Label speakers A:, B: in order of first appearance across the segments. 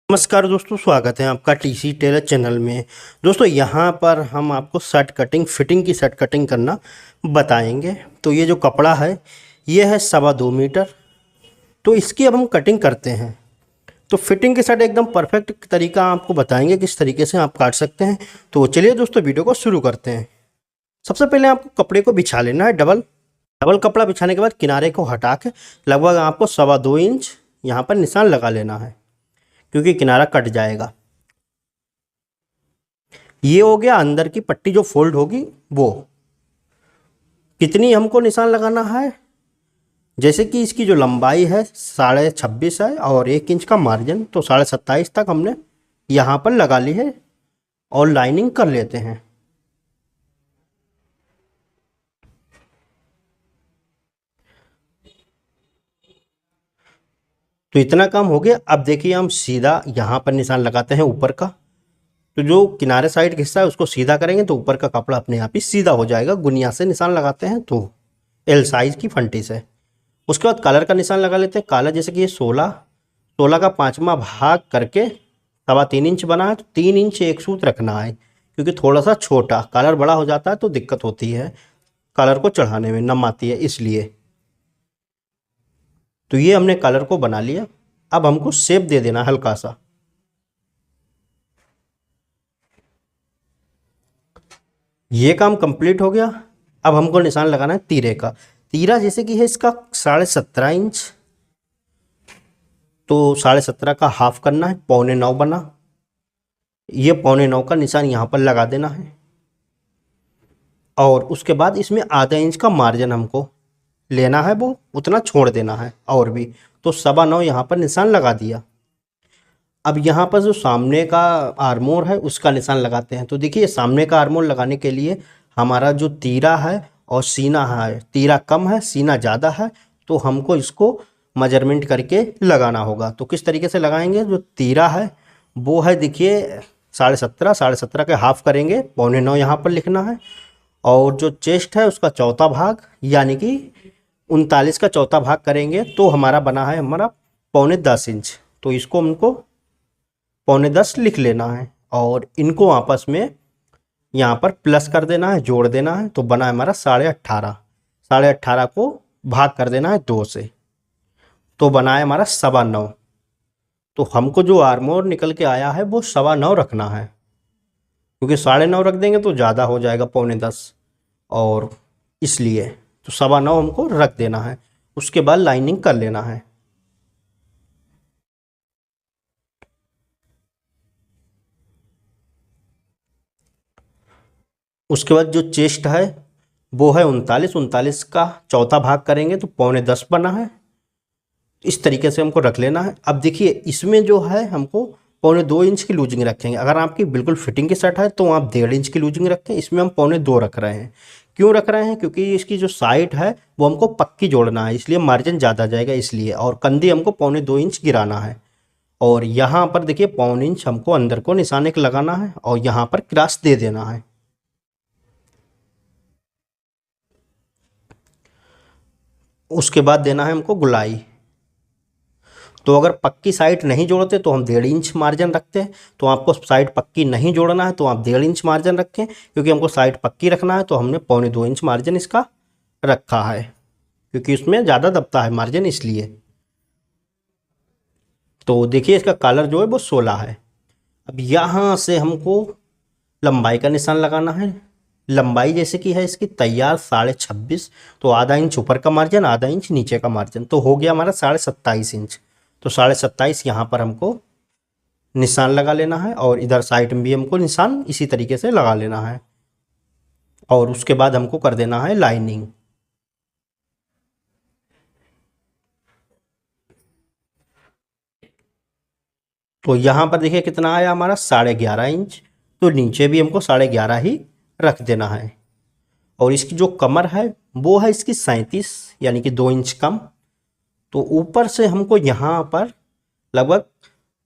A: नमस्कार दोस्तों, स्वागत है आपका टीसी टेलर चैनल में। दोस्तों यहाँ पर हम आपको शर्ट कटिंग फिटिंग की शर्ट कटिंग करना बताएंगे। तो ये जो कपड़ा है ये है 2.25 मीटर। तो इसकी अब हम कटिंग करते हैं। तो फिटिंग की शर्ट एकदम परफेक्ट तरीका आपको बताएंगे किस तरीके से आप काट सकते हैं। तो चलिए दोस्तों वीडियो को शुरू करते हैं। सबसे पहले आपको कपड़े को बिछा लेना है। डबल कपड़ा बिछाने के बाद किनारे को हटा के लगभग आपको 2.25 इंच यहाँ पर निशान लगा लेना है, क्योंकि किनारा कट जाएगा। ये हो गया अंदर की पट्टी जो फोल्ड होगी वो। कितनी हमको निशान लगाना है, जैसे कि इसकी जो लंबाई है 26.5 है और 1 इंच का मार्जिन, तो 27.5 तक हमने यहाँ पर लगा ली है और लाइनिंग कर लेते हैं। तो इतना काम हो गया। अब देखिए हम सीधा यहाँ पर निशान लगाते हैं ऊपर का। तो जो किनारे साइड का हिस्सा है उसको सीधा करेंगे तो ऊपर का कपड़ा अपने आप ही सीधा हो जाएगा। गुनिया से निशान लगाते हैं तो एल साइज की फंटी से। उसके बाद कलर का निशान लगा लेते हैं। काला जैसे कि ये 16 का 5वां भाग करके 3.25 इंच बना है, तो 3 इंच एक सूत रखना है, क्योंकि थोड़ा सा छोटा कलर बड़ा हो जाता है तो दिक्कत होती है, कलर को चढ़ाने में नम आती है इसलिए। तो ये हमने कलर को बना लिया। अब हमको शेप दे देना हल्का सा। ये काम कंप्लीट हो गया। अब हमको निशान लगाना है तीरे का। तीरा जैसे कि है इसका 17.5 इंच, तो 17.5 का हाफ करना है, 8.25 बना। ये 8.25 का निशान यहाँ पर लगा देना है और उसके बाद इसमें आधा इंच का मार्जिन हमको लेना है, वो उतना छोड़ देना है और भी। तो 9.25 यहाँ पर निशान लगा दिया। अब यहाँ पर जो सामने का आर्मोर है उसका निशान लगाते हैं। तो देखिए सामने का आर्मोर लगाने के लिए हमारा जो तीरा है और सीना है, तीरा कम है सीना ज़्यादा है, तो हमको इसको मेजरमेंट करके लगाना होगा। तो किस तरीके से लगाएंगे, जो तीरा है वो है देखिए 17.5 के हाफ करेंगे, 8.25 यहाँ पर लिखना है। और जो चेस्ट है उसका चौथा भाग यानी कि 39 का चौथा भाग करेंगे, तो हमारा बना है हमारा 9.25 इंच। तो इसको हमको 9.25 लिख लेना है और इनको आपस में यहाँ पर प्लस कर देना है, जोड़ देना है। तो बना है हमारा 18.5। 18.5 को भाग कर देना है 2 से, तो बना है हमारा 9.25। तो हमको जो आर्मोर निकल के आया है वो 9.25 रखना है, क्योंकि 9.5 रख देंगे तो ज़्यादा हो जाएगा 9.25, और इसलिए तो 9.25 हमको रख देना है। उसके बाद लाइनिंग कर लेना है। उसके बाद जो चेस्ट है वो है 39 का चौथा भाग करेंगे तो 9.25 बना है। इस तरीके से हमको रख लेना है। अब देखिए इसमें जो है हमको 2.25 इंच की लूजिंग रखेंगे। अगर आपकी बिल्कुल फिटिंग की शर्ट है तो आप 1.5 इंच की लूजिंग रखें। इसमें हम 2.25 रख रहे हैं। क्यों रख रहे हैं, क्योंकि इसकी जो साइड है वो हमको पक्की जोड़ना है, इसलिए मार्जिन ज़्यादा जाएगा इसलिए। और कंधी हमको 2.25 इंच गिराना है। और यहाँ पर देखिए 1.25 इंच हमको अंदर को निशान एक लगाना है और यहाँ पर क्रॉस दे देना है। उसके बाद देना है हमको गुलाई। तो अगर पक्की साइड नहीं जोड़ते तो हम 1.5 इंच मार्जिन रखते हैं। तो आपको साइड पक्की नहीं जोड़ना है तो आप 1.5 इंच मार्जिन रखें, क्योंकि हमको साइड पक्की रखना है। तो हमने 2.25 इंच मार्जिन इसका रखा है, क्योंकि उसमें ज़्यादा दबता है मार्जिन इसलिए। तो देखिए इसका कलर जो है वो 16 है। अब यहाँ से हमको लंबाई का निशान लगाना है। लंबाई जैसे कि है इसकी तैयार 26.5, तो आधा इंच ऊपर का मार्जिन आधा इंच नीचे का मार्जिन, तो हो गया हमारा 27.5 इंच। तो 27.5 यहाँ पर हमको निशान लगा लेना है और इधर साइड में भी हमको निशान इसी तरीके से लगा लेना है। और उसके बाद हमको कर देना है लाइनिंग। तो यहाँ पर देखिए कितना आया हमारा 11.5 इंच। तो नीचे भी हमको 11.5 ही रख देना है। और इसकी जो कमर है वो है इसकी 37 यानी कि 2 इंच कम। तो ऊपर से हमको यहाँ पर लगभग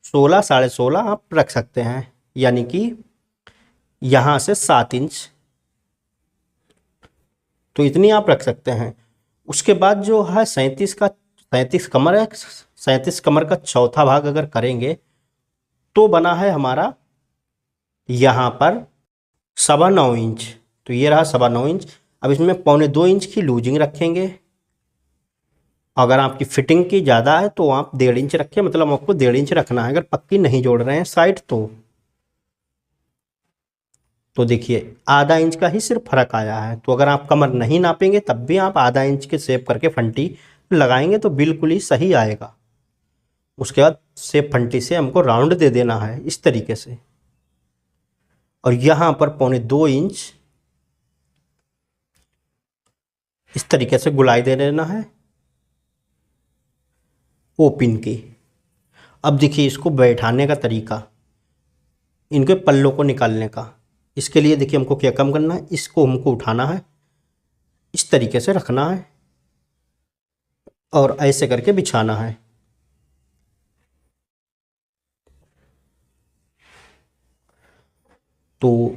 A: 16 16.5 आप रख सकते हैं, यानी कि यहाँ से 7 इंच, तो इतनी आप रख सकते हैं। उसके बाद जो है 37 कमर है, 37 कमर का चौथा भाग अगर करेंगे तो बना है हमारा यहाँ पर 9.25 इंच। तो ये रहा 9.25 इंच। अब इसमें 1.25 इंच की लूजिंग रखेंगे। अगर आपकी फिटिंग की ज़्यादा है तो आप 1.5 इंच रखें, मतलब आपको 1.5 इंच रखना है अगर पक्की नहीं जोड़ रहे हैं साइड तो देखिए आधा इंच का ही सिर्फ फर्क आया है। तो अगर आप कमर नहीं नापेंगे तब भी आप आधा इंच के सेप करके फंटी लगाएंगे तो बिल्कुल ही सही आएगा। उसके बाद सेप फंटी से हमको राउंड दे देना है इस तरीके से, और यहाँ पर 1.25 इंच इस तरीके से गुलाई दे देना है ओपन की। अब देखिए इसको बैठाने का तरीका, इनके पल्लों को निकालने का। इसके लिए देखिए हमको क्या कम करना है, इसको हमको उठाना है, इस तरीके से रखना है और ऐसे करके बिछाना है। तो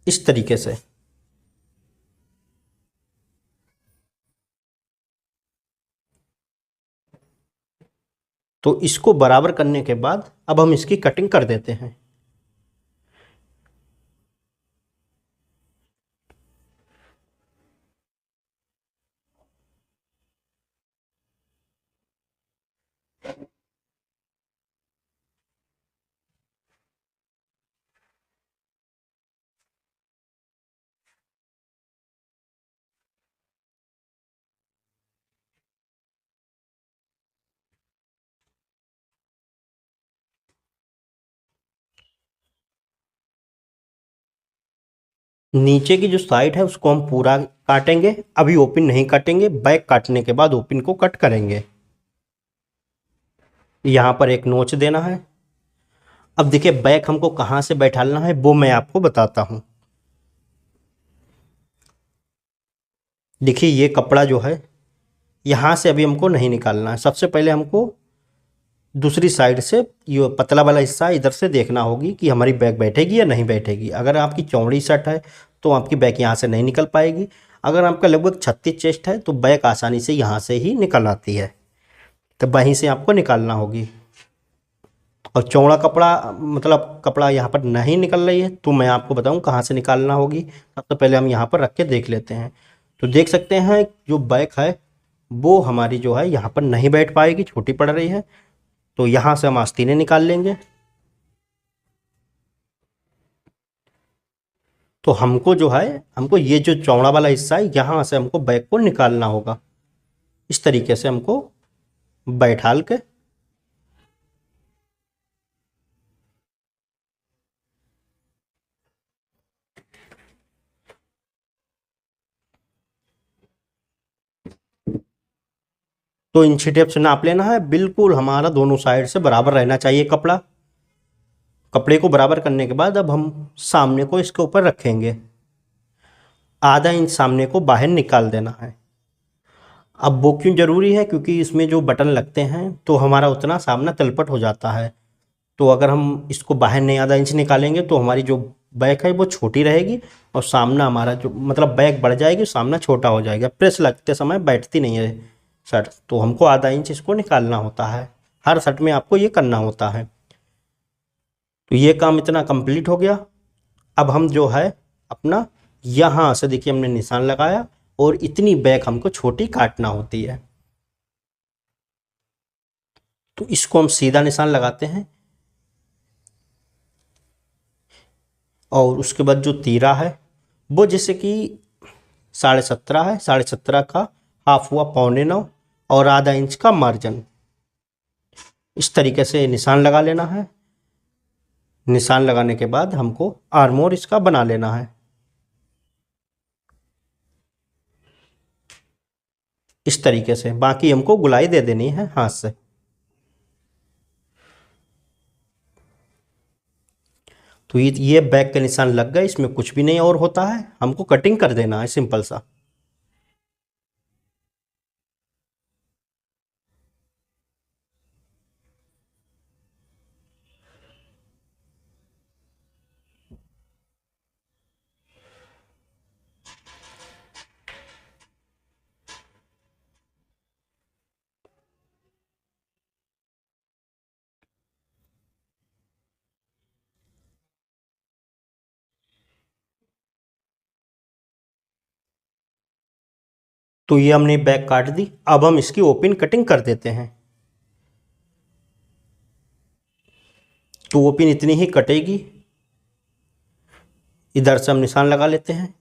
A: इस तरीके से तो इसको बराबर करने के बाद अब हम इसकी कटिंग कर देते हैं। नीचे की जो साइड है उसको हम पूरा काटेंगे, अभी ओपन नहीं काटेंगे, बैक काटने के बाद ओपन को कट करेंगे। यहाँ पर एक नोच देना है। अब देखिए बैक हमको कहाँ से बैठालना है वो मैं आपको बताता हूँ। देखिए ये कपड़ा जो है यहाँ से अभी हमको नहीं निकालना है। सबसे पहले हमको दूसरी साइड से ये पतला वाला हिस्सा इधर से देखना होगी कि हमारी बैक बैठेगी या नहीं बैठेगी। अगर आपकी चौड़ी शर्ट है तो आपकी बैक यहाँ से नहीं निकल पाएगी। अगर आपका लगभग 36 चेस्ट है तो बैक आसानी से यहाँ से ही निकल आती है, तो वहीं से आपको निकालना होगी। और चौड़ा कपड़ा मतलब कपड़ा यहाँ पर नहीं निकल रही है तो मैं आपको बताऊँ कहाँ से निकालना होगी। सबसे पहले हम यहाँ पर रख के देख लेते हैं। तो देख सकते हैं जो बैक है वो हमारी जो है यहाँ पर नहीं बैठ पाएगी, छोटी पड़ रही है। तो यहाँ से हम आस्तीनें निकाल लेंगे। तो हमको जो है हमको ये जो चौड़ा वाला हिस्सा है यहाँ से हमको बैक को निकालना होगा। इस तरीके से हमको बैठाल के तो इंची टेप से नाप लेना है। बिल्कुल हमारा दोनों साइड से बराबर रहना चाहिए कपड़ा। कपड़े को बराबर करने के बाद अब हम सामने को इसके ऊपर रखेंगे। आधा इंच सामने को बाहर निकाल देना है। अब वो क्यों ज़रूरी है, क्योंकि इसमें जो बटन लगते हैं तो हमारा उतना सामना तलपट हो जाता है। तो अगर हम इसको बाहर नहीं आधा इंच निकालेंगे तो हमारी जो बैक है वो छोटी रहेगी और सामना हमारा जो मतलब बैक बढ़ जाएगी, सामना छोटा हो जाएगा। प्रेस लगते समय बैठती नहीं है शर्ट, तो हमको आधा इंच इसको निकालना होता है। हर शर्ट में आपको ये करना होता है। तो ये काम इतना कंप्लीट हो गया। अब हम जो है अपना यहाँ से देखिए हमने निशान लगाया और इतनी बैक हमको छोटी काटना होती है। तो इसको हम सीधा निशान लगाते हैं और उसके बाद जो तीरा है वो जैसे कि 17.5 है, 17.5 का हाफ हुआ 9.25 और आधा इंच का मार्जिन। इस तरीके से निशान लगा लेना है। निशान लगाने के बाद हमको आर्मोर इसका बना लेना है इस तरीके से। बाकी हमको गुलाई दे देनी है हाथ से। तो ये बैक का निशान लग गया, इसमें कुछ भी नहीं और होता है, हमको कटिंग कर देना है सिंपल सा। तो ये हमने बैक काट दी। अब हम इसकी ओपन कटिंग कर देते हैं। तो ओपन इतनी ही कटेगी। इधर से हम निशान लगा लेते हैं।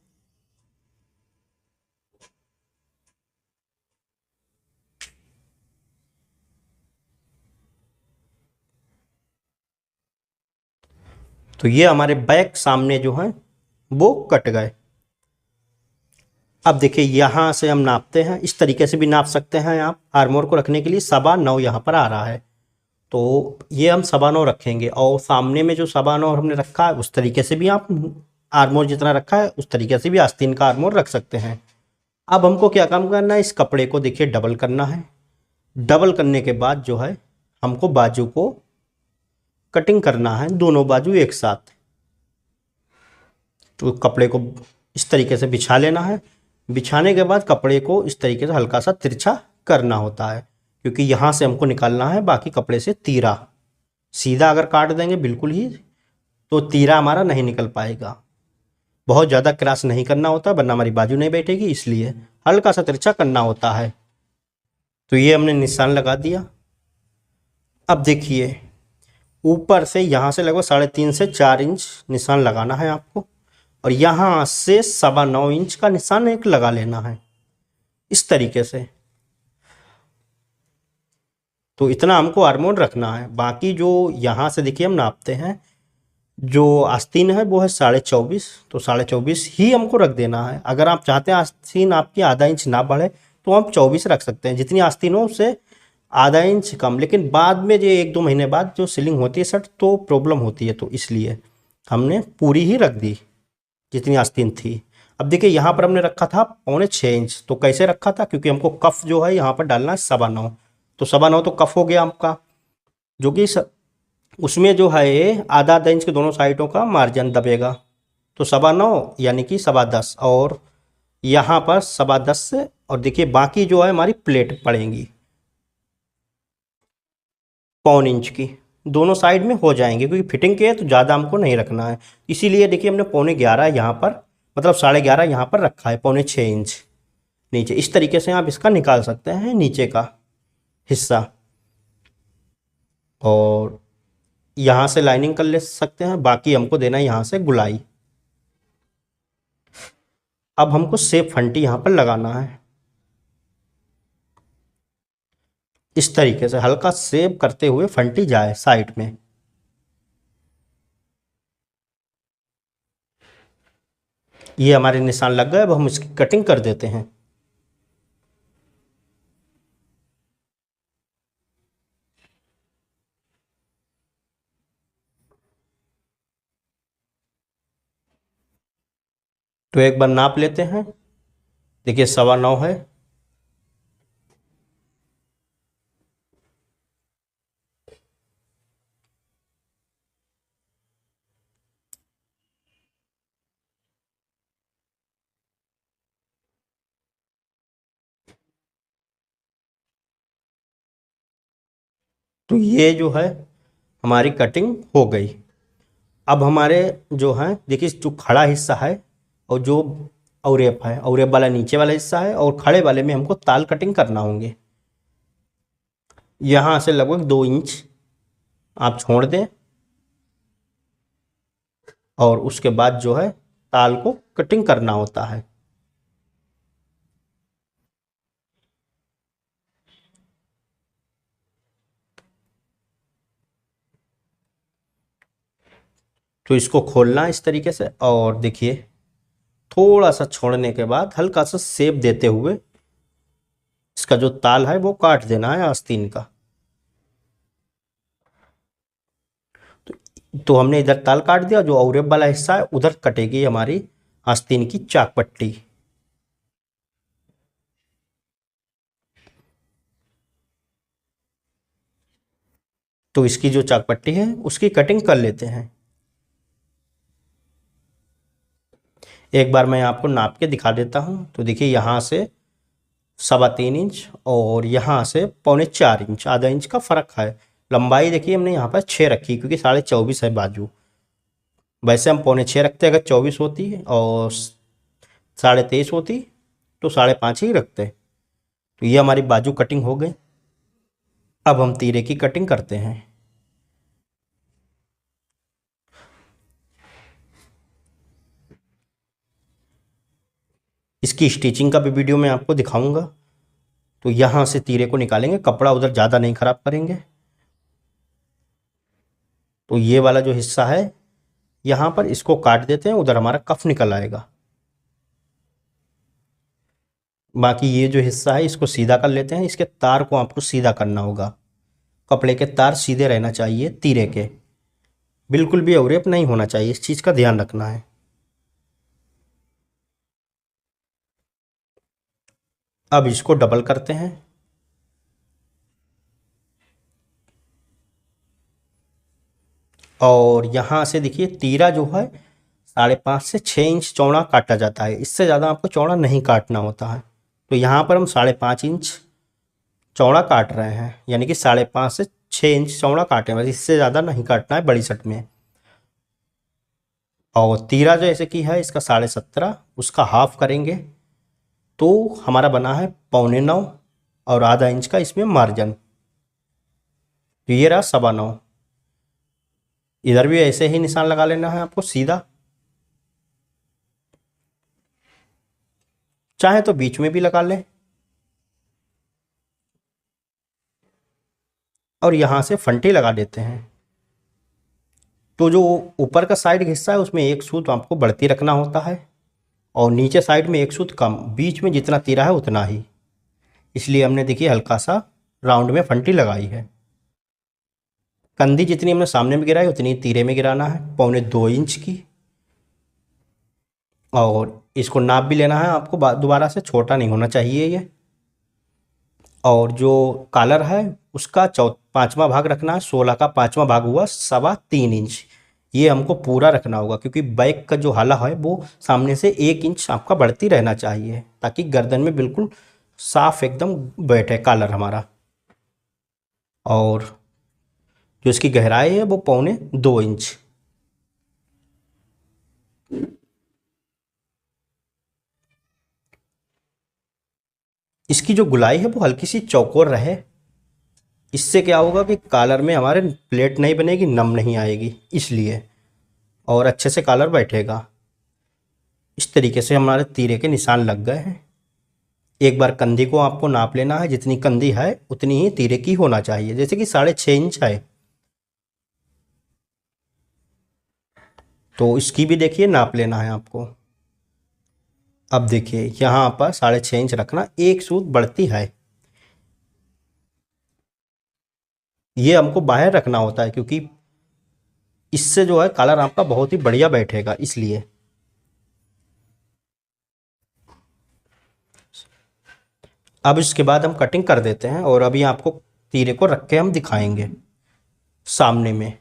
A: तो ये हमारे बैक सामने जो हैं वो कट गए। अब देखिए यहाँ से हम नापते हैं, इस तरीके से भी नाप सकते हैं आप। आर्मोर को रखने के लिए 9.25 यहाँ पर आ रहा है, तो ये हम 9.25 रखेंगे। और सामने में जो 9.25 हमने रखा है उस तरीके से भी आप आर्मोर जितना रखा है उस तरीके से भी आस्तीन का आर्मोर रख सकते हैं। अब हमको क्या काम करना है, इस कपड़े को देखिए डबल करना है। डबल करने के बाद जो है हमको बाजू को कटिंग करना है, दोनों बाजू एक साथ। तो कपड़े को इस तरीके से बिछा लेना है। बिछाने के बाद कपड़े को इस तरीके से हल्का सा तिरछा करना होता है, क्योंकि यहाँ से हमको निकालना है बाकी कपड़े से तीरा। सीधा अगर काट देंगे बिल्कुल ही तो तीरा हमारा नहीं निकल पाएगा। बहुत ज़्यादा क्रॉस नहीं करना होता वरना हमारी बाजू नहीं बैठेगी, इसलिए हल्का सा तिरछा करना होता है। तो ये हमने निशान लगा दिया। अब देखिए ऊपर से यहाँ से लगभग 3.5 से 4 इंच निशान लगाना है आपको, और यहाँ से 9.25 इंच का निशान एक लगा लेना है इस तरीके से। तो इतना हमको आर्मोर रखना है। बाकी जो यहाँ से देखिए हम नापते हैं, जो आस्तीन है वो है 24.5, तो 24.5 ही हमको रख देना है। अगर आप चाहते हैं आस्तीन आपकी आधा इंच ना बढ़े तो आप 24 रख सकते हैं, जितनी आस्तीन हो उससे आधा इंच कम। लेकिन बाद में जो 1-2 महीने बाद जो सीलिंग होती है शर्ट तो प्रॉब्लम होती है, तो इसलिए हमने पूरी ही रख दी जितनी आस्तीन थी। अब देखिए यहाँ पर हमने रखा था 6.25 इंच। तो कैसे रखा था, क्योंकि हमको कफ जो है यहाँ पर डालना है 9.25, तो 9.25 तो कफ हो गया आपका, जो कि उसमें जो है आधा इंच के दोनों साइडों का मार्जिन दबेगा। तो 9.25 यानी कि 10.25, और यहाँ पर 10.25 से, और देखिए बाकी जो है हमारी प्लेट पड़ेंगी 1.25 इंच की, दोनों साइड में हो जाएंगे। क्योंकि फिटिंग के है तो ज़्यादा हमको नहीं रखना है, इसीलिए देखिए हमने 11.25 यहाँ पर, मतलब 11.5 यहाँ पर रखा है, 6.25 इंच नीचे। इस तरीके से आप इसका निकाल सकते हैं नीचे का हिस्सा, और यहाँ से लाइनिंग कर ले सकते हैं। बाकी हमको देना है यहाँ से गुलाई। अब हमको सेप फंटी यहाँ पर लगाना है इस तरीके से, हल्का सेप करते हुए फंटी जाए साइड में। ये हमारे निशान लग गए। अब हम इसकी कटिंग कर देते हैं। तो एक बार नाप लेते हैं। देखिए 9.25 है। तो ये जो है हमारी कटिंग हो गई। अब हमारे जो है देखिए जो खड़ा हिस्सा है और जो औरेप है, औरेप वाला नीचे वाला हिस्सा है, और खड़े वाले में हमको ताल कटिंग करना होंगे। यहाँ से लगभग 2 इंच आप छोड़ दें, और उसके बाद जो है ताल को कटिंग करना होता है। तो इसको खोलना है इस तरीके से, और देखिए थोड़ा सा छोड़ने के बाद हल्का सा शेप देते हुए इसका जो ताल है वो काट देना है आस्तीन का। तो हमने इधर ताल काट दिया, जो औरेप वाला हिस्सा है उधर कटेगी हमारी आस्तीन की चाक पट्टी। तो इसकी जो चाक पट्टी है उसकी कटिंग कर लेते हैं। एक बार मैं आपको नाप के दिखा देता हूँ। तो देखिए यहाँ से 3.25 इंच और यहाँ से 3.25 इंच, आधा इंच का फ़र्क है। लंबाई देखिए हमने यहाँ पर 6 रखी, क्योंकि 24.5 है बाजू। वैसे हम 6.25 रखते, अगर 24 होती और 23.5 होती तो 5.5 ही रखते। तो ये हमारी बाजू कटिंग हो गई। अब हम तीरे की कटिंग करते हैं। इसकी स्टिचिंग का भी वीडियो मैं आपको दिखाऊंगा। तो यहाँ से तीरे को निकालेंगे, कपड़ा उधर ज़्यादा नहीं ख़राब करेंगे। तो ये वाला जो हिस्सा है यहाँ पर इसको काट देते हैं, उधर हमारा कफ निकल आएगा। बाकी ये जो हिस्सा है इसको सीधा कर लेते हैं। इसके तार को आपको सीधा करना होगा। कपड़े के तार सीधे रहना चाहिए तीरे के, बिल्कुल भी ओवरलैप नहीं होना चाहिए, इस चीज़ का ध्यान रखना है। अब इसको डबल करते हैं। और यहाँ से देखिए तीरा जो है 5.5 से 6 इंच चौड़ा काटा जाता है, इससे ज़्यादा आपको चौड़ा नहीं काटना होता है। तो यहाँ पर हम 5.5 इंच चौड़ा काट रहे हैं, यानी कि 5.5 से 6 इंच चौड़ा काटें, बस इससे ज़्यादा नहीं काटना है बड़ी शर्ट में। और तीरा जो ऐसे की है इसका 17.5, उसका हाफ करेंगे तो हमारा बना है 8.25 और आधा इंच का इसमें मार्जिन। तो ये रहा 9.25। इधर भी ऐसे ही निशान लगा लेना है आपको सीधा, चाहे तो बीच में भी लगा लें। और यहाँ से फंटी लगा देते हैं। तो जो ऊपर का साइड हिस्सा है उसमें एक सूत आपको बढ़ती रखना होता है और नीचे साइड में एक सूत कम, बीच में जितना तीरा है उतना ही, इसलिए हमने देखिए हल्का सा राउंड में फंटी लगाई है। कंधी जितनी हमने सामने में गिराई उतनी तीरे में गिराना है, 2.25 इंच की। और इसको नाप भी लेना है आपको, दोबारा से छोटा नहीं होना चाहिए ये। और जो कॉलर है उसका 5वां भाग रखना है, 16 का 5वां भाग हुआ 3.25 इंच। ये हमको पूरा रखना होगा क्योंकि बैक का जो हाला है वो सामने से 1 इंच आपका बढ़ती रहना चाहिए ताकि गर्दन में बिल्कुल साफ एकदम बैठे कॉलर हमारा। और जो इसकी गहराई है वो 2.25 इंच। इसकी जो गुलाई है वो हल्की सी चौकोर रहे, इससे क्या होगा कि कॉलर में हमारे प्लेट नहीं बनेगी, नम नहीं आएगी इसलिए, और अच्छे से कॉलर बैठेगा। इस तरीके से हमारे तीरे के निशान लग गए हैं। एक बार कंधी को आपको नाप लेना है, जितनी कंधी है उतनी ही तीरे की होना चाहिए। जैसे कि 6.5 इंच है तो इसकी भी देखिए नाप लेना है आपको। अब देखिए यहाँ पर 6.5 इंच रखना, एक सूत बढ़ती है, ये हमको बाहर रखना होता है क्योंकि इससे जो है कॉलर आपका बहुत ही बढ़िया बैठेगा इसलिए। अब इसके बाद हम कटिंग कर देते हैं और अभी आपको तीरे को रख के हम दिखाएंगे सामने में।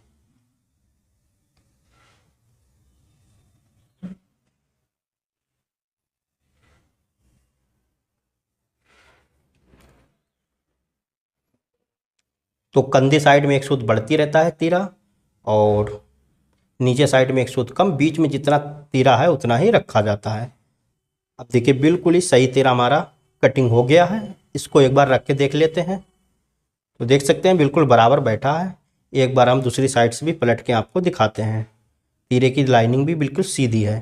A: तो कंधे साइड में एक सूत बढ़ती रहता है तीरा और नीचे साइड में एक सूत कम, बीच में जितना तीरा है उतना ही रखा जाता है। अब देखिए बिल्कुल ही सही तीरा हमारा कटिंग हो गया है। इसको एक बार रख के देख लेते हैं तो देख सकते हैं बिल्कुल बराबर बैठा है। एक बार हम दूसरी साइड से भी पलट के आपको दिखाते हैं, तीरे की लाइनिंग भी बिल्कुल सीधी है।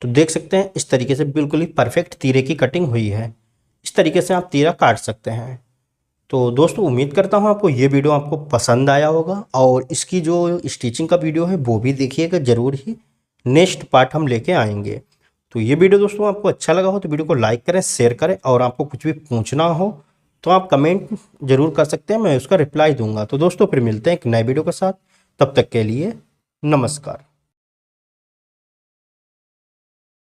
A: तो देख सकते हैं इस तरीके से बिल्कुल ही परफेक्ट तीरे की कटिंग हुई है। इस तरीके से आप तीरा काट सकते हैं। तो दोस्तों उम्मीद करता हूँ आपको ये वीडियो आपको पसंद आया होगा और इसकी जो स्टिचिंग का वीडियो है वो भी देखिएगा ज़रूर ही, नेक्स्ट पार्ट हम लेके आएंगे। तो ये वीडियो दोस्तों आपको अच्छा लगा हो तो वीडियो को लाइक करें, शेयर करें और आपको कुछ भी पूछना हो तो आप कमेंट ज़रूर कर सकते हैं, मैं उसका रिप्लाई दूंगा। तो दोस्तों फिर मिलते हैं एक नए वीडियो के साथ, तब तक के लिए नमस्कार।